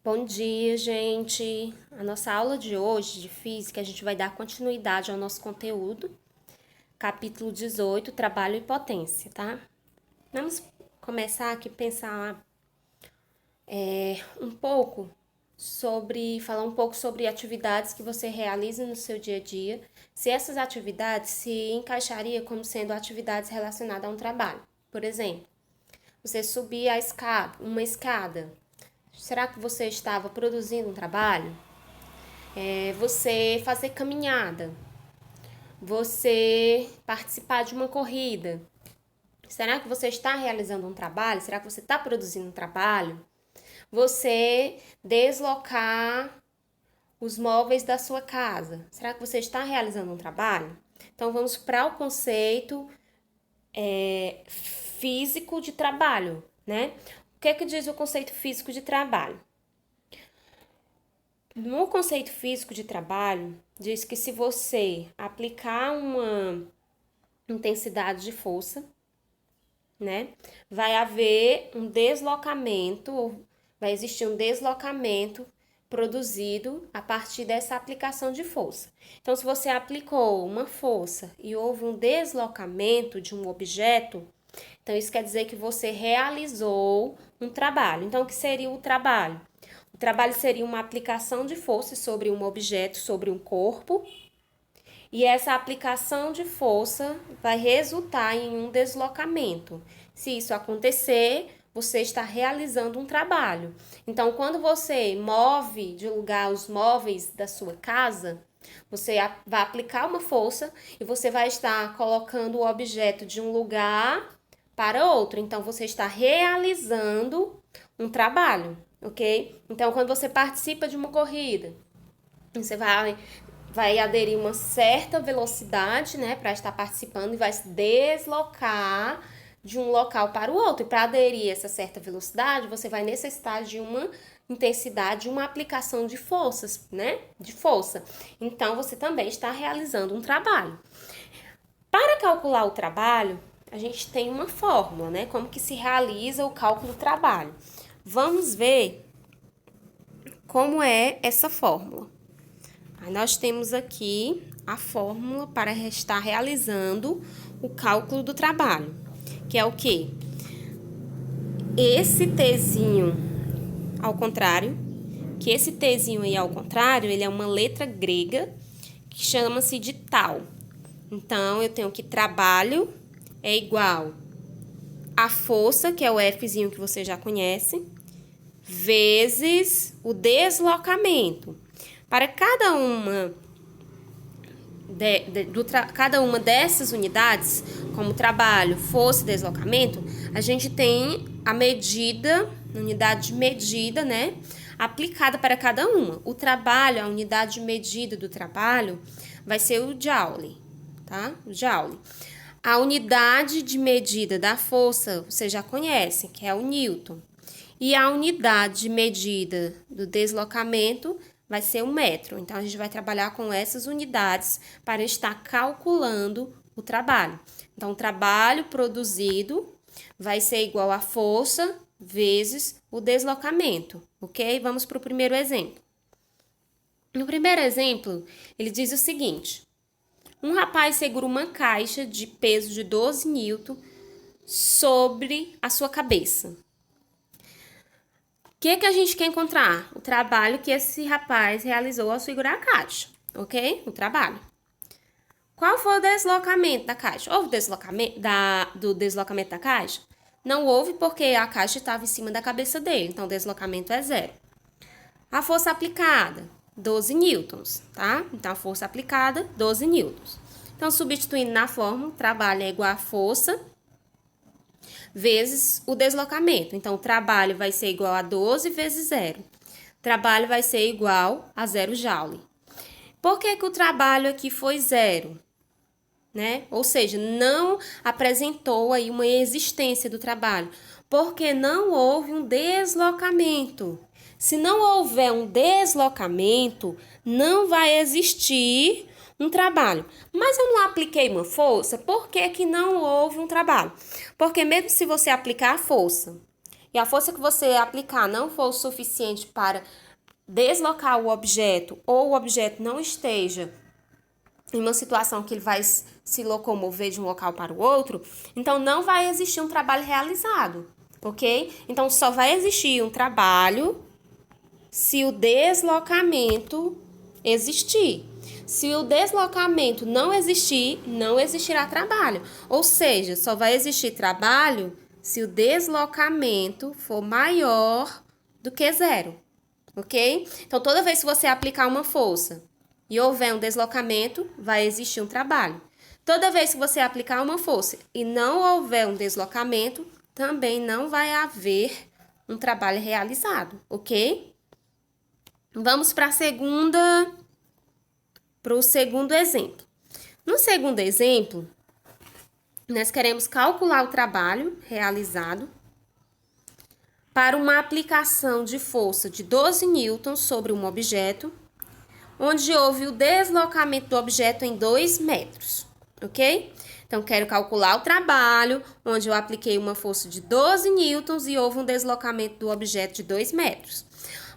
Bom dia, gente! A nossa aula de hoje de física, a gente vai dar continuidade ao nosso conteúdo, capítulo 18, trabalho e potência, tá? Vamos começar aqui a pensar falar um pouco sobre atividades que você realiza no seu dia a dia, se essas atividades se encaixariam como sendo atividades relacionadas a um trabalho. Por exemplo, você subir uma escada. Será que você estava produzindo um trabalho? Você fazer caminhada, você participar de uma corrida. Será que você está realizando um trabalho? Será que você está produzindo um trabalho? Você deslocar os móveis da sua casa. Será que você está realizando um trabalho? Então vamos para o conceito físico de trabalho, né? O que é que diz o conceito físico de trabalho? No conceito físico de trabalho, diz que se você aplicar uma intensidade de força, né, vai haver um deslocamento, vai existir um deslocamento produzido a partir dessa aplicação de força. Então, se você aplicou uma força e houve um deslocamento de um objeto, então isso quer dizer que você realizou um trabalho. Então, o que seria o trabalho? O trabalho seria uma aplicação de força sobre um objeto, sobre um corpo, e essa aplicação de força vai resultar em um deslocamento. Se isso acontecer, você está realizando um trabalho. Então, quando você move de lugar os móveis da sua casa, você vai aplicar uma força e você vai estar colocando o objeto de um lugar para outro. Então, você está realizando um trabalho, ok? Então, quando você participa de uma corrida, você vai aderir uma certa velocidade, né, para estar participando e vai se deslocar de um local para o outro. E para aderir a essa certa velocidade, você vai necessitar de uma intensidade, uma aplicação de forças, né, de força. Então, você também está realizando um trabalho. Para calcular o trabalho, a gente tem uma fórmula, né, como que se realiza o cálculo do trabalho. Vamos ver como é essa fórmula. Aí nós temos aqui a fórmula para estar realizando o cálculo do trabalho, que é o quê? Esse Tzinho ao contrário, que esse Tzinho aí ao contrário, ele é uma letra grega que chama-se de tal. Então, eu tenho que trabalho é igual a força, que é o Fzinho que você já conhece, vezes o deslocamento. Para cada uma dessas unidades, como trabalho, força e deslocamento, a gente tem a medida, unidade de medida, né, aplicada para cada uma. O trabalho, a unidade de medida do trabalho, vai ser o Joule, tá? O Joule. A unidade de medida da força, você já conhece, que é o Newton. E a unidade de medida do deslocamento vai ser o metro. Então, a gente vai trabalhar com essas unidades para estar calculando o trabalho. Então, o trabalho produzido vai ser igual a força vezes o deslocamento, ok? Vamos para o primeiro exemplo. No primeiro exemplo, ele diz o seguinte: um rapaz segura uma caixa de peso de 12 newton sobre a sua cabeça. O que a gente quer encontrar? O trabalho que esse rapaz realizou ao segurar a caixa, ok? O trabalho. Qual foi o deslocamento da caixa? Houve deslocamento do deslocamento da caixa? Não houve porque a caixa estava em cima da cabeça dele, então o deslocamento é zero. A força aplicada, 12 newtons, tá? Então, a força aplicada, 12 newtons. Então, substituindo na fórmula, trabalho é igual a força vezes o deslocamento. Então, o trabalho vai ser igual a 12 vezes zero. O trabalho vai ser igual a 0 joule. Por que o trabalho aqui foi zero? Né? Ou seja, não apresentou aí uma existência do trabalho, porque não houve um deslocamento. Se não houver um deslocamento, não vai existir um trabalho. Mas eu não apliquei uma força, por que não houve um trabalho? Porque mesmo se você aplicar a força e a força que você aplicar não for o suficiente para deslocar o objeto ou o objeto não esteja em uma situação que ele vai se locomover de um local para o outro, então não vai existir um trabalho realizado, ok? Então só vai existir um trabalho se o deslocamento existir. Se o deslocamento não existir, não existirá trabalho. Ou seja, só vai existir trabalho se o deslocamento for maior do que zero, ok? Então, toda vez que você aplicar uma força e houver um deslocamento, vai existir um trabalho. Toda vez que você aplicar uma força e não houver um deslocamento, também não vai haver um trabalho realizado, ok? Vamos para o segundo exemplo. No segundo exemplo, nós queremos calcular o trabalho realizado para uma aplicação de força de 12 newtons sobre um objeto, onde houve o deslocamento do objeto em 2 metros, ok? Então, quero calcular o trabalho, onde eu apliquei uma força de 12 newtons e houve um deslocamento do objeto de 2 metros.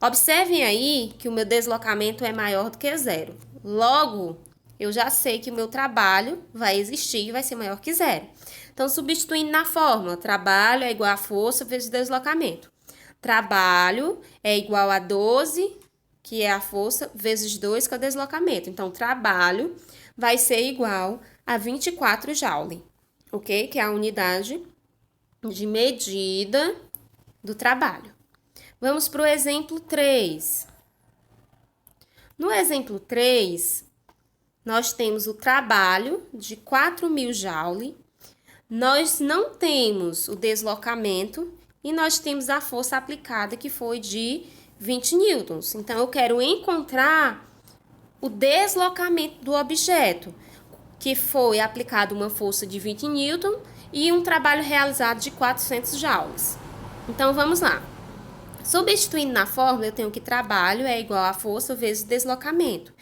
Observem aí que o meu deslocamento é maior do que zero. Logo, eu já sei que o meu trabalho vai existir e vai ser maior que zero. Então, substituindo na fórmula, trabalho é igual a força vezes deslocamento. Trabalho é igual a 12, que é a força, vezes 2, que é o deslocamento. Então, trabalho vai ser igual a 24 joule, ok? Que é a unidade de medida do trabalho. Vamos para o exemplo 3. No exemplo 3, nós temos o trabalho de 4.000 joule, nós não temos o deslocamento e nós temos a força aplicada que foi de 20 newtons. Então, eu quero encontrar o deslocamento do objeto, que foi aplicado uma força de 20 newtons e um trabalho realizado de 400 joules. Então, vamos lá. Substituindo na fórmula, eu tenho que trabalho é igual a força vezes deslocamento.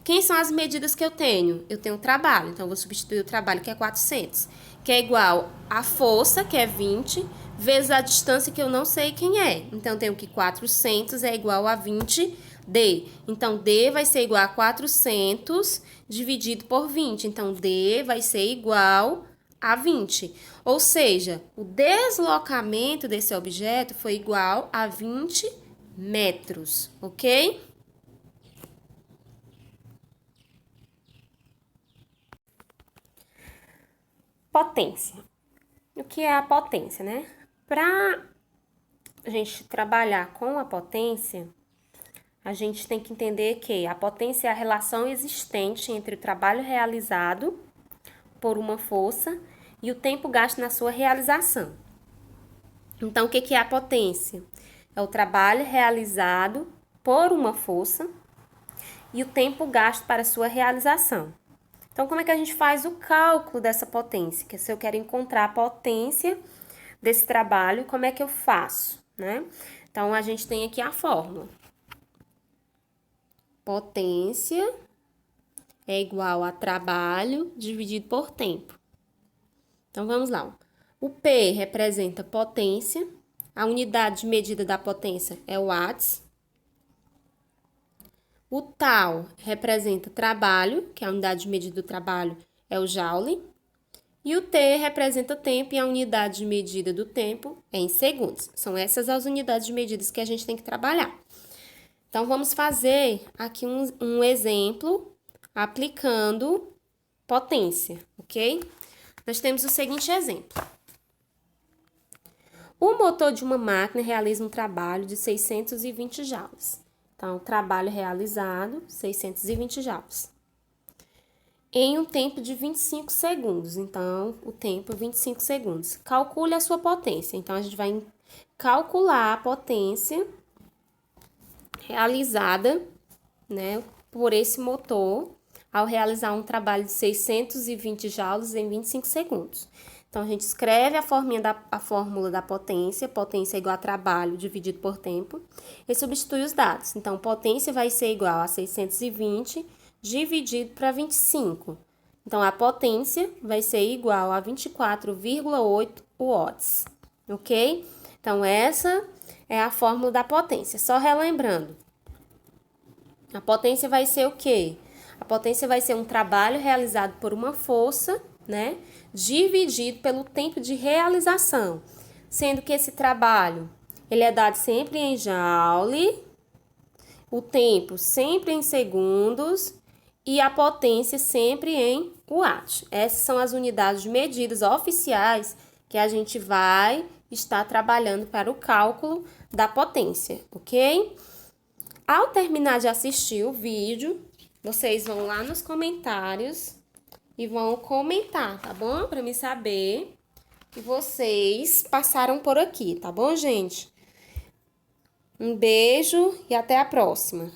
Quem são as medidas que eu tenho? Eu tenho o trabalho, então eu vou substituir o trabalho, que é 400, que é igual a força, que é 20, vezes a distância, que eu não sei quem é. Então, eu tenho que 400 é igual a 20D. Então, D vai ser igual a 400 dividido por 20. Então, D vai ser igual a 20. Ou seja, o deslocamento desse objeto foi igual a 20 metros, ok? Potência. O que é a potência, né? Para a gente trabalhar com a potência, a gente tem que entender que a potência é a relação existente entre o trabalho realizado por uma força e o tempo gasto na sua realização. Então, o que é a potência? É o trabalho realizado por uma força e o tempo gasto para sua realização. Então, como é que a gente faz o cálculo dessa potência? Que se eu quero encontrar a potência desse trabalho, como é que eu faço, né? Então, a gente tem aqui a fórmula. Potência é igual a trabalho dividido por tempo. Então, vamos lá. O P representa potência, a unidade de medida da potência é o watts. O tal representa trabalho, que é a unidade de medida do trabalho é o joule. E o T representa tempo e a unidade de medida do tempo é em segundos. São essas as unidades de medidas que a gente tem que trabalhar. Então, vamos fazer aqui um exemplo aplicando potência, ok? Nós temos o seguinte exemplo. O motor de uma máquina realiza um trabalho de 620 joules. Então, trabalho realizado, 620 joules. Em um tempo de 25 segundos. Então, o tempo é 25 segundos. Calcule a sua potência. Então, a gente vai calcular a potência realizada, né, por esse motor ao realizar um trabalho de 620 joules em 25 segundos. Então, a gente escreve a fórmula da potência é igual a trabalho dividido por tempo, e substitui os dados. Então, potência vai ser igual a 620 dividido para 25. Então, a potência vai ser igual a 24,8 watts, ok? Então, essa é a fórmula da potência. Só relembrando. A potência vai ser o quê? A potência vai ser um trabalho realizado por uma força, né? Dividido pelo tempo de realização. Sendo que esse trabalho, ele é dado sempre em joule, o tempo sempre em segundos e a potência sempre em watt. Essas são as unidades de medidas oficiais que a gente vai estar trabalhando para o cálculo da potência, ok? Ao terminar de assistir o vídeo, vocês vão lá nos comentários e vão comentar, tá bom? Para me saber que vocês passaram por aqui, tá bom, gente? Um beijo e até a próxima.